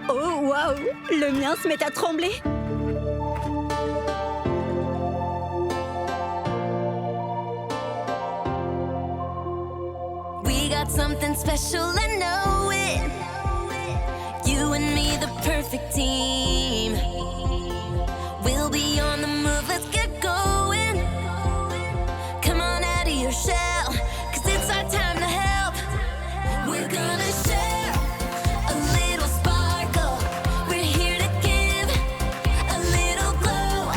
Oh, waouh! Le mien se met à trembler. We got something special, I know it. You and me, the perfect team. We'll be on the move, let's get going. Come on out of your shell, 'cause it's our time to help. We're gonna share a little sparkle. We're here to give a little glow.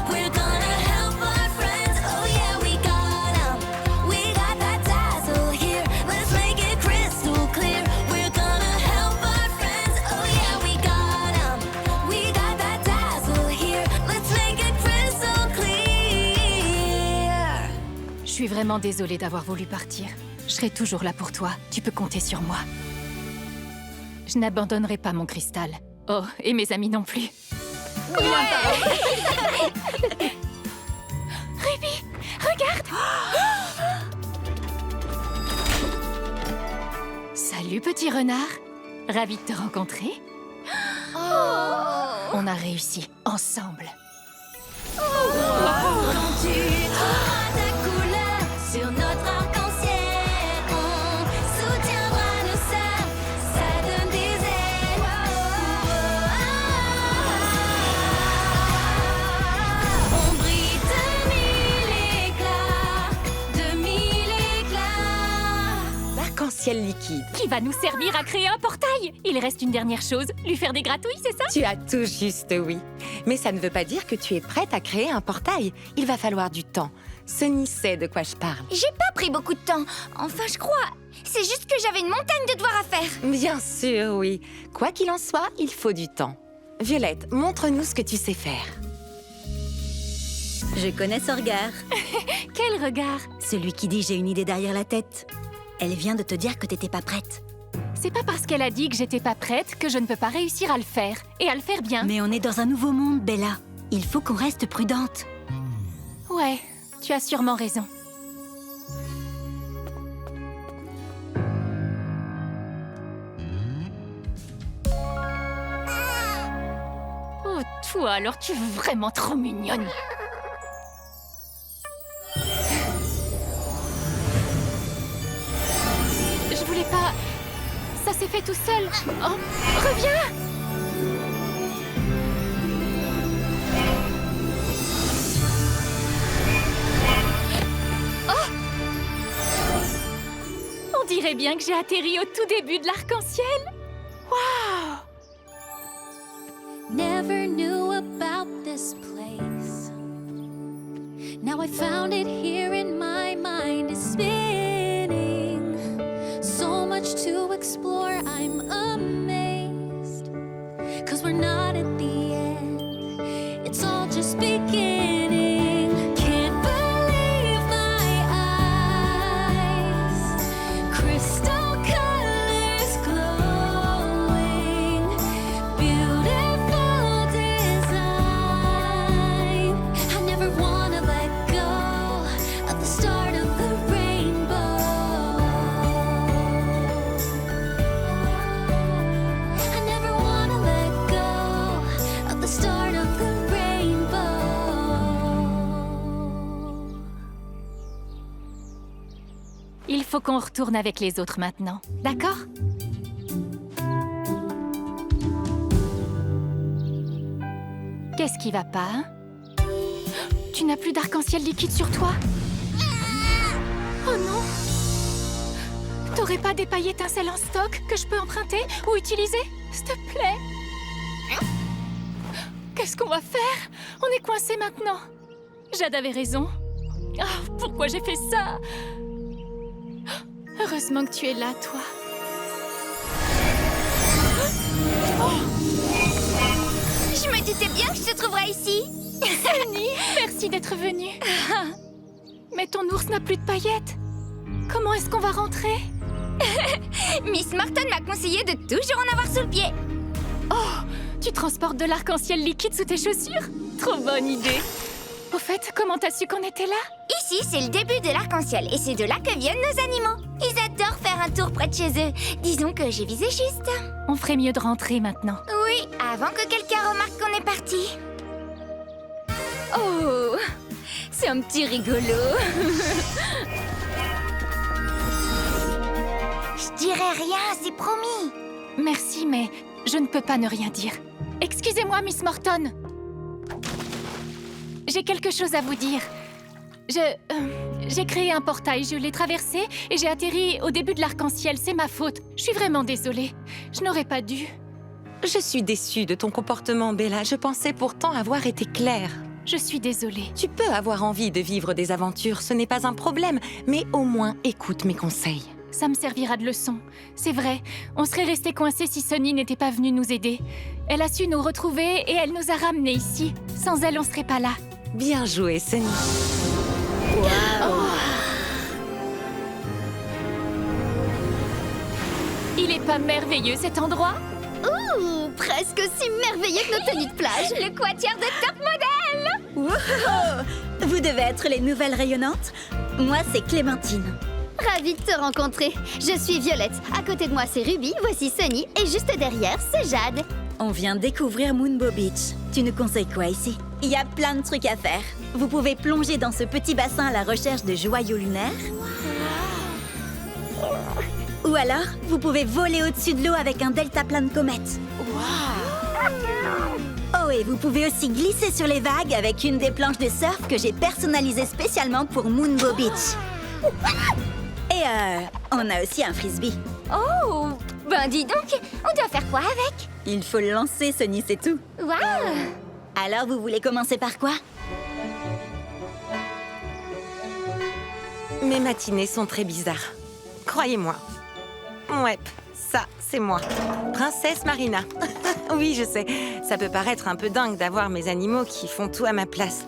We're gonna help our friends, oh yeah, we got 'em. We got that dazzle here, let's make it crystal clear. We're gonna help our friends, oh yeah, we got 'em. We got that dazzle here, let's make it crystal clear. Je suis vraiment désolée d'avoir voulu partir. Je serai toujours là pour toi. Tu peux compter sur moi. Je n'abandonnerai pas mon cristal. Oh, et mes amis non plus. Ruby, regarde! Salut, petit renard. Ravi de te rencontrer. On a réussi, ensemble. Quand tu trouveras ta couleur sur notre arc-en-ciel, on soutiendra nos sœurs, ça donne des ailes. On brille de mille éclats. L'arc-en-ciel liquide. Qui va nous servir à créer un portail. Il reste une dernière chose, lui faire des gratouilles, c'est ça? Tu as tout juste oui. Mais ça ne veut pas dire que tu es prête à créer un portail. Il va falloir du temps. Sunny sait de quoi je parle. J'ai pas pris beaucoup de temps. Enfin, je crois. C'est juste que j'avais une montagne de devoirs à faire. Bien sûr, oui. Quoi qu'il en soit, il faut du temps. Violette, montre-nous ce que tu sais faire. Je connais ce regard. Quel regard! Celui qui dit j'ai une idée derrière la tête. Elle vient de te dire que t'étais pas prête. C'est pas parce qu'elle a dit que j'étais pas prête que je ne peux pas réussir à le faire. Et à le faire bien. Mais on est dans un nouveau monde, Bella. Il faut qu'on reste prudente. Ouais, tu as sûrement raison. Oh, toi, alors tu es vraiment trop mignonne. Je voulais pas... Ça s'est fait tout seul. Oh, reviens! On dirait bien que j'ai atterri au tout début de l'arc-en-ciel. Waouh! Never knew about this place. Now I found it here and my mind is spinning. So much to explore, I'm amazed. 'Cause we're not at the end, it's all just beginning. Can't believe my eyes. Crystal colors glowing. Beautiful design. I never wanna let go of the start of the rainbow. I never wanna let go of the start of the rainbow. Il faut qu'on retourne avec les autres maintenant, d'accord? Qu'est-ce qui va pas, hein? Tu n'as plus d'arc-en-ciel liquide sur toi? Oh non! T'aurais pas des pailles étincelles en stock que je peux emprunter ou utiliser? S'il te plaît! Qu'est-ce qu'on va faire? On est coincé maintenant. Jade avait raison. Ah, pourquoi j'ai fait ça? Heureusement que tu es là, toi. Je me doutais bien que je te trouverais ici. Sunny, merci d'être venue. Mais ton ours n'a plus de paillettes. Comment est-ce qu'on va rentrer? Miss Morton m'a conseillé de toujours en avoir sous le pied. Oh, tu transportes de l'arc-en-ciel liquide sous tes chaussures? Trop bonne idée. Au fait, comment t'as su qu'on était là? Ici, c'est le début de l'arc-en-ciel et c'est de là que viennent nos animaux. Ils adorent faire un tour près de chez eux. Disons que j'ai visé juste. On ferait mieux de rentrer maintenant. Oui, avant que quelqu'un remarque qu'on est parti. Oh, c'est un petit rigolo. Je dirai rien, c'est promis. Merci, mais je ne peux pas ne rien dire. Excusez-moi, Miss Morton. J'ai quelque chose à vous dire. J'ai créé un portail, je l'ai traversé et j'ai atterri au début de l'arc-en-ciel. C'est ma faute. Je suis vraiment désolée. Je n'aurais pas dû. Je suis déçue de ton comportement, Bella. Je pensais pourtant avoir été claire. Je suis désolée. Tu peux avoir envie de vivre des aventures, ce n'est pas un problème, mais au moins écoute mes conseils. Ça me servira de leçon. C'est vrai, on serait resté coincés si Sunny n'était pas venue nous aider. Elle a su nous retrouver et elle nous a ramenés ici. Sans elle, on serait pas là. Bien joué, Sunny. Il est pas merveilleux cet endroit? Ouh, presque aussi merveilleux que nos tenues de plage. Le quatuor de top modèle. Wouhou! Vous devez être les nouvelles rayonnantes. Moi, c'est Clémentine. Ravie de te rencontrer. Je suis Violette. À côté de moi, c'est Ruby. Voici Sunny. Et juste derrière, c'est Jade. On vient de découvrir Moonbow Beach. Tu nous conseilles quoi ici? Il y a plein de trucs à faire. Vous pouvez plonger dans ce petit bassin à la recherche de joyaux lunaires. Ou alors, vous pouvez voler au-dessus de l'eau avec un deltaplane comète. Oh, et vous pouvez aussi glisser sur les vagues avec une des planches de surf que j'ai personnalisées spécialement pour Moonbow Beach. Et on a aussi un frisbee. Oh, ben dis donc, on doit faire quoi avec? Il faut le lancer, Sunny, c'est tout. Waouh! Alors, vous voulez commencer par quoi? Mes matinées sont très bizarres. Croyez-moi. Ouais, ça, c'est moi. Princesse Marina. Oui, je sais, ça peut paraître un peu dingue d'avoir mes animaux qui font tout à ma place.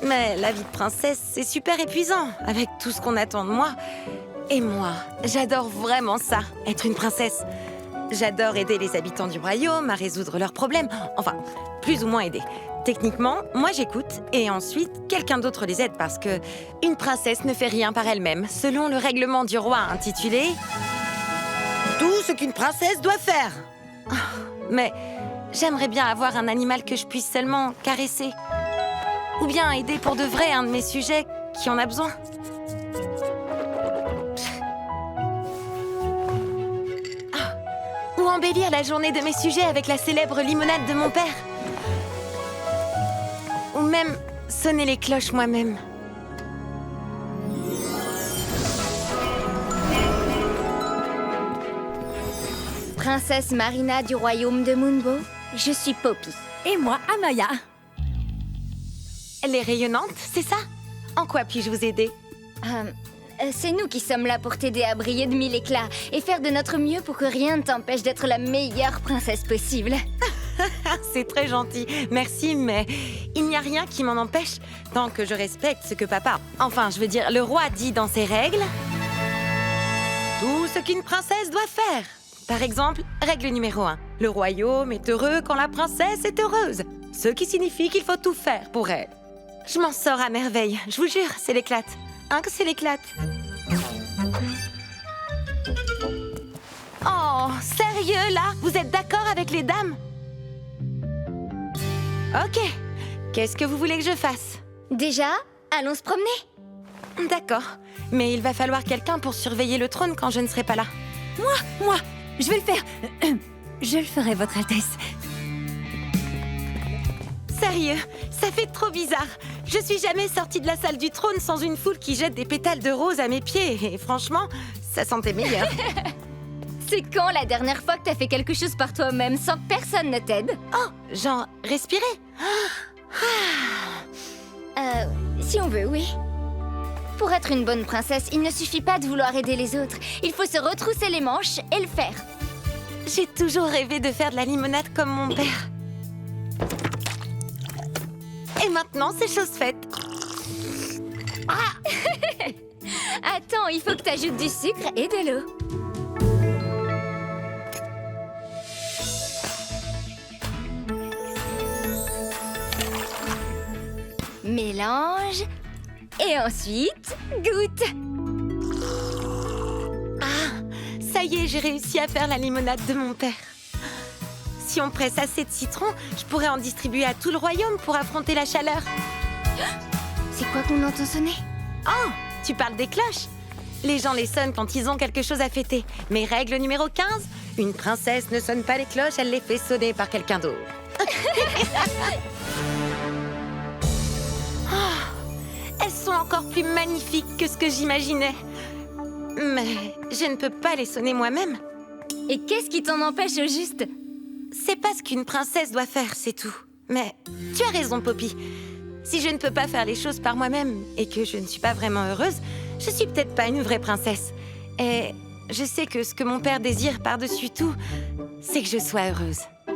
Mais la vie de princesse, c'est super épuisant, avec tout ce qu'on attend de moi. Et moi, j'adore vraiment ça, être une princesse. J'adore aider les habitants du royaume à résoudre leurs problèmes. Enfin, plus ou moins aider. Techniquement, moi j'écoute et ensuite quelqu'un d'autre les aide parce que une princesse ne fait rien par elle-même, selon le règlement du roi intitulé « Tout ce qu'une princesse doit faire ». Mais j'aimerais bien avoir un animal que je puisse seulement caresser. Ou bien aider pour de vrai un de mes sujets qui en a besoin. Ou embellir la journée de mes sujets avec la célèbre limonade de mon père. Ou même sonner les cloches moi-même. Princesse Marina du royaume de Moonbow, je suis Poppy. Et moi, Amaya. Les rayonnantes, c'est ça? En quoi puis-je vous aider? C'est nous qui sommes là pour t'aider à briller de mille éclats et faire de notre mieux pour que rien ne t'empêche d'être la meilleure princesse possible. C'est très gentil, merci, mais il n'y a rien qui m'en empêche tant que je respecte ce que papa, enfin, je veux dire, le roi dit dans ses règles. Tout ce qu'une princesse doit faire. Par exemple, règle numéro 1. Le royaume est heureux quand la princesse est heureuse. Ce qui signifie qu'il faut tout faire pour elle. Je m'en sors à merveille, je vous jure, c'est l'éclate. Hein, que c'est l'éclate. Oh, sérieux, là? Vous êtes d'accord avec les dames? Ok. Qu'est-ce que vous voulez que je fasse? Déjà, allons se promener. D'accord. Mais il va falloir quelqu'un pour surveiller le trône quand je ne serai pas là. Moi, je vais le faire. Je le ferai, Votre Altesse. Sérieux, ça fait trop bizarre. Je suis jamais sortie de la salle du trône sans une foule qui jette des pétales de rose à mes pieds. Et franchement, ça sentait meilleur. C'est quand la dernière fois que t'as fait quelque chose par toi-même sans que personne ne t'aide? Oh, genre, respirer. Si on veut, oui. Pour être une bonne princesse, il ne suffit pas de vouloir aider les autres. Il faut se retrousser les manches et le faire. J'ai toujours rêvé de faire de la limonade comme mon père. Et maintenant, c'est chose faite. Attends, il faut que t'ajoutes du sucre et de l'eau. Mais mélange. Et ensuite, goûte. Ça y est, j'ai réussi à faire la limonade de mon père. Si on presse assez de citron, je pourrais en distribuer à tout le royaume pour affronter la chaleur. C'est quoi qu'on entend sonner? Oh, tu parles des cloches? Les gens les sonnent quand ils ont quelque chose à fêter. Mais règle numéro 15, une princesse ne sonne pas les cloches, elle les fait sonner par quelqu'un d'autre. Elles sont encore plus magnifiques que ce que j'imaginais. Mais je ne peux pas les sonner moi-même. Et qu'est-ce qui t'en empêche au juste? C'est pas ce qu'une princesse doit faire, c'est tout. Mais tu as raison, Poppy. Si je ne peux pas faire les choses par moi-même et que je ne suis pas vraiment heureuse, je suis peut-être pas une vraie princesse. Et je sais que ce que mon père désire par-dessus tout, c'est que je sois heureuse. All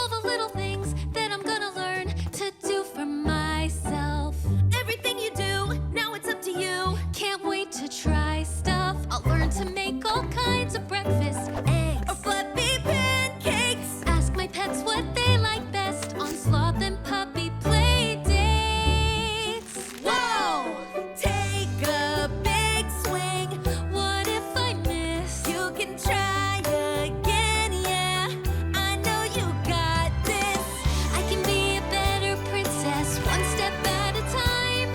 the little things that I'm gonna learn to do for myself. Everything you do, now it's up to you. Can't wait to try stuff. I'll learn to make all kinds of breakfast. Eggs or fluffy pancakes. Ask my pets what they like best on sloth and puppy play dates. Whoa! Take a big swing. What if I miss? You can try again, yeah. I know you got this. I can be a better princess, one step at a time.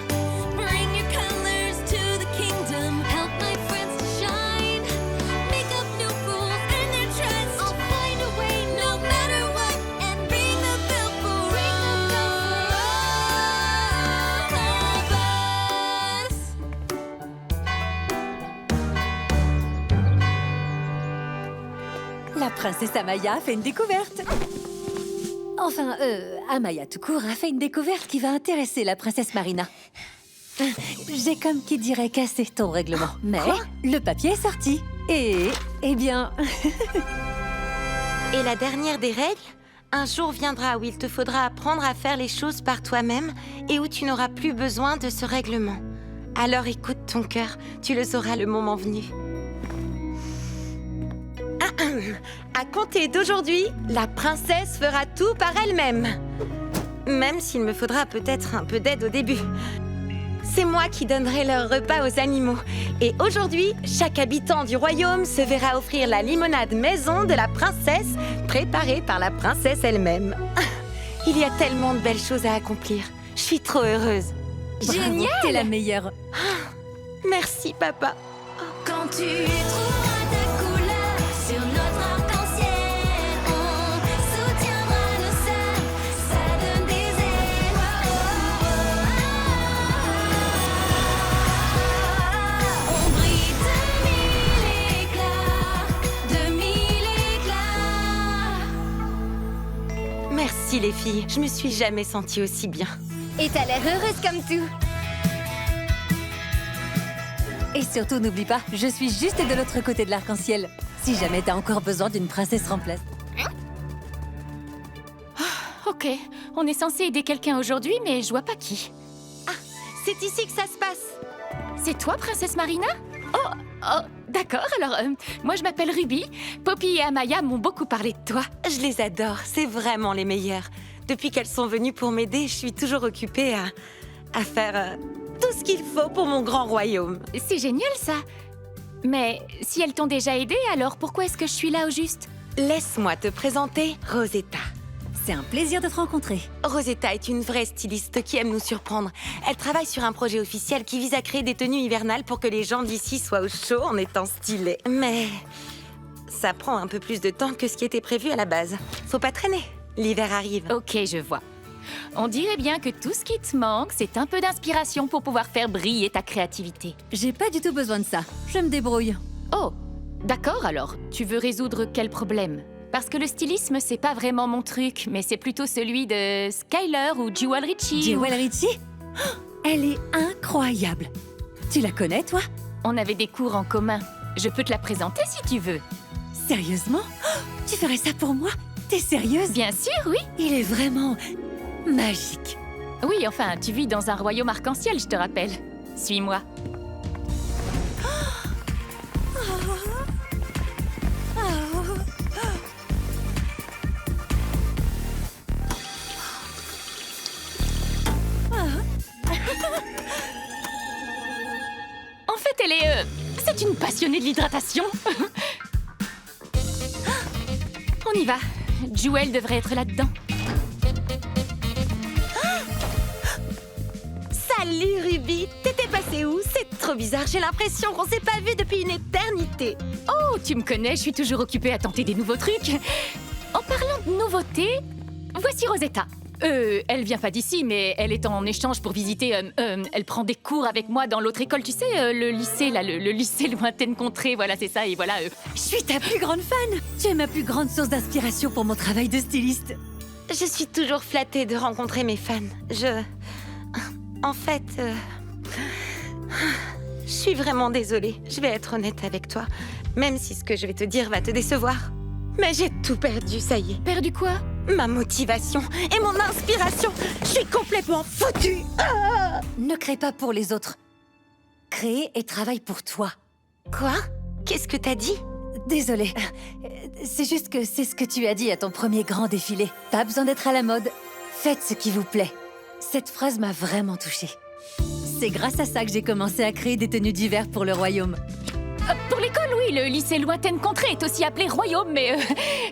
Bring your colors to the kingdom, help my friends to shine. Make up new rules, earn their trust. I'll find a way, no matter what, and ring the bell for all of us. La princesse Amaya a fait une découverte. Enfin, Amaya tout court a fait une découverte qui va intéresser la princesse Marina. J'ai comme qui dirait cassé ton règlement. Mais le papier est sorti. Et, eh bien... Et la dernière des règles, un jour viendra où il te faudra apprendre à faire les choses par toi-même et où tu n'auras plus besoin de ce règlement. Alors écoute ton cœur, tu le sauras le moment venu. À compter d'aujourd'hui, la princesse fera tout par elle-même. Même s'il me faudra peut-être un peu d'aide au début. C'est moi qui donnerai leur repas aux animaux. Et aujourd'hui, chaque habitant du royaume se verra offrir la limonade maison de la princesse, préparée par la princesse elle-même. Il y a tellement de belles choses à accomplir. Je suis trop heureuse. Génial! T'es la meilleure. Merci, papa. Quand tu trouveras ta couleur sur notre arc-en-ciel, on soutiendra nos sœurs, ça donne des ailes. On brille de mille éclats. Merci, les filles. Je me suis jamais sentie aussi bien. Et t'as l'air heureuse comme tout. Et surtout, n'oublie pas, je suis juste de l'autre côté de l'arc-en-ciel. Si jamais t'as encore besoin d'une princesse remplace. Ok, on est censé aider quelqu'un aujourd'hui, mais je vois pas qui. C'est ici que ça se passe. C'est toi, princesse Marina? Oh, d'accord, alors, moi je m'appelle Ruby. Poppy et Amaya m'ont beaucoup parlé de toi. Je les adore, c'est vraiment les meilleures. Depuis qu'elles sont venues pour m'aider, je suis toujours occupée à faire tout ce qu'il faut pour mon grand royaume. C'est génial, ça. Mais si elles t'ont déjà aidé, alors pourquoi est-ce que je suis là au juste? Laisse-moi te présenter Rosetta. C'est un plaisir de te rencontrer. Rosetta est une vraie styliste qui aime nous surprendre. Elle travaille sur un projet officiel qui vise à créer des tenues hivernales pour que les gens d'ici soient au chaud en étant stylés. Mais ça prend un peu plus de temps que ce qui était prévu à la base. Faut pas traîner. L'hiver arrive. Ok, je vois. On dirait bien que tout ce qui te manque, c'est un peu d'inspiration pour pouvoir faire briller ta créativité. J'ai pas du tout besoin de ça. Je me débrouille. Oh, d'accord alors. Tu veux résoudre quel problème? Parce que le stylisme, c'est pas vraiment mon truc, mais c'est plutôt celui de Skyler ou Jewel Richie. Jewel Richie? Oh, elle est incroyable. Tu la connais, toi? On avait des cours en commun. Je peux te la présenter si tu veux. Sérieusement? Oh, tu ferais ça pour moi? T'es sérieuse? Bien sûr, oui. Il est vraiment magique. Oui, enfin, tu vis dans un royaume arc-en-ciel, je te rappelle. Suis-moi. C'est une passionnée de l'hydratation. On y va. Jewel devrait être là-dedans. Salut Ruby, t'étais passée où? C'est trop bizarre, j'ai l'impression qu'on s'est pas vu depuis une éternité. Oh, tu me connais, je suis toujours occupée à tenter des nouveaux trucs. En parlant de nouveautés, voici Rosetta. Elle vient pas d'ici, mais elle est en échange pour visiter... elle prend des cours avec moi dans l'autre école, tu sais, le lycée, là, le lycée lointaine contrée, voilà, c'est ça, et voilà... Je suis ta plus grande fan. Tu es ma plus grande source d'inspiration pour mon travail de styliste. Je suis toujours flattée de rencontrer mes fans. En fait... Je suis vraiment désolée, je vais être honnête avec toi. Même si ce que je vais te dire va te décevoir. Mais j'ai tout perdu, ça y est. Perdu quoi? Ma motivation et mon inspiration. Je suis complètement foutue. Ne crée pas pour les autres. Crée et travaille pour toi. Quoi? Qu'est-ce que t'as dit? Désolée. C'est juste que c'est ce que tu as dit à ton premier grand défilé. Pas besoin d'être à la mode. Faites ce qui vous plaît. Cette phrase m'a vraiment touchée. C'est grâce à ça que j'ai commencé à créer des tenues d'hiver pour le royaume. Pour l'école, oui, le lycée lointaine contrée est aussi appelé royaume, mais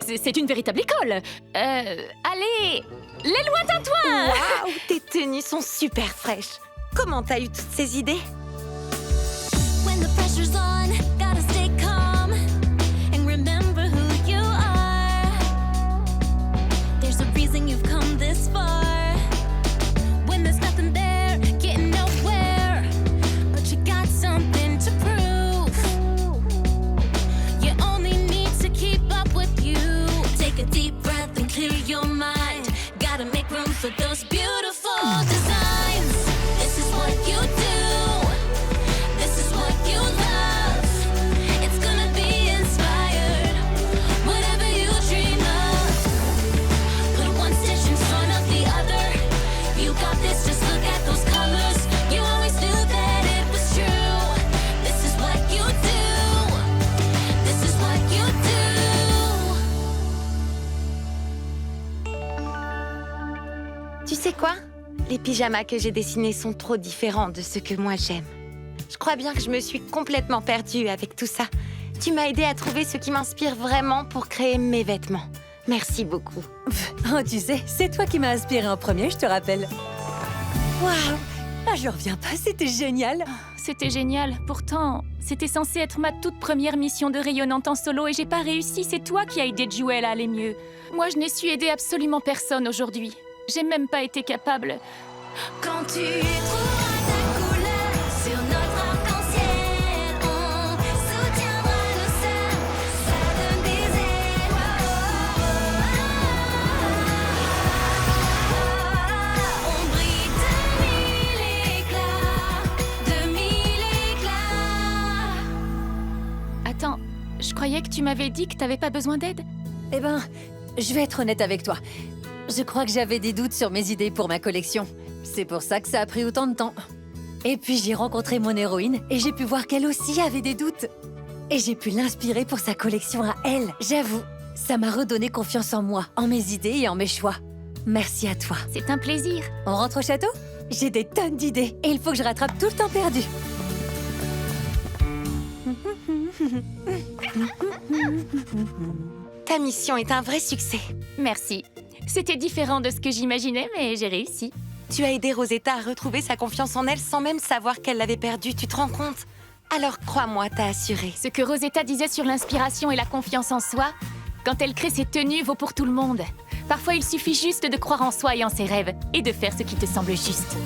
c'est une véritable école. Allez, les lointains toits! Waouh, tes tenues sont super fraîches. Comment t'as eu toutes ces idées? When the pressure's on, gotta stay calm and remember who you are. There's a reason you've come this far. When there's nothing there, getting nowhere, but you got something to prove. You only need to keep up with you. Take a deep breath and clear your mind. Gotta make room for those beautiful designs. This is what you do. This is what you love. It's gonna be inspired. Whatever you dream of. Put one stitch in front of the other. You got this, just look at those colors. You always knew that it was true. This is what you do. This is what you do. Tu sais quoi? Les pyjamas que j'ai dessinés sont trop différents de ceux que moi j'aime. Je crois bien que je me suis complètement perdue avec tout ça. Tu m'as aidée à trouver ce qui m'inspire vraiment pour créer mes vêtements. Merci beaucoup. Oh, tu sais, c'est toi qui m'as inspiré en premier, je te rappelle. Waouh! Ah, je reviens pas, c'était génial. C'était génial. Pourtant, c'était censé être ma toute première mission de rayonnante en solo et j'ai pas réussi. C'est toi qui as aidé Jewel à aller mieux. Moi, je n'ai su aider absolument personne aujourd'hui. J'ai même pas été capable. Quand tu trouveras ta couleur sur notre arc-en-ciel, on soutiendra nos sœurs, ça donne des ailes. On brille de mille éclats. Attends, je croyais que tu m'avais dit que t'avais pas besoin d'aide. Eh ben, je vais être honnête avec toi. Je crois que j'avais des doutes sur mes idées pour ma collection. C'est pour ça que ça a pris autant de temps. Et puis j'ai rencontré mon héroïne et j'ai pu voir qu'elle aussi avait des doutes. Et j'ai pu l'inspirer pour sa collection à elle. J'avoue, ça m'a redonné confiance en moi, en mes idées et en mes choix. Merci à toi. C'est un plaisir. On rentre au château? J'ai des tonnes d'idées et il faut que je rattrape tout le temps perdu. Ta mission est un vrai succès. Merci. C'était différent de ce que j'imaginais, mais j'ai réussi. Tu as aidé Rosetta à retrouver sa confiance en elle sans même savoir qu'elle l'avait perdue, tu te rends compte? Alors crois-moi, t'as assuré. Ce que Rosetta disait sur l'inspiration et la confiance en soi, quand elle crée ses tenues, vaut pour tout le monde. Parfois, il suffit juste de croire en soi et en ses rêves, et de faire ce qui te semble juste.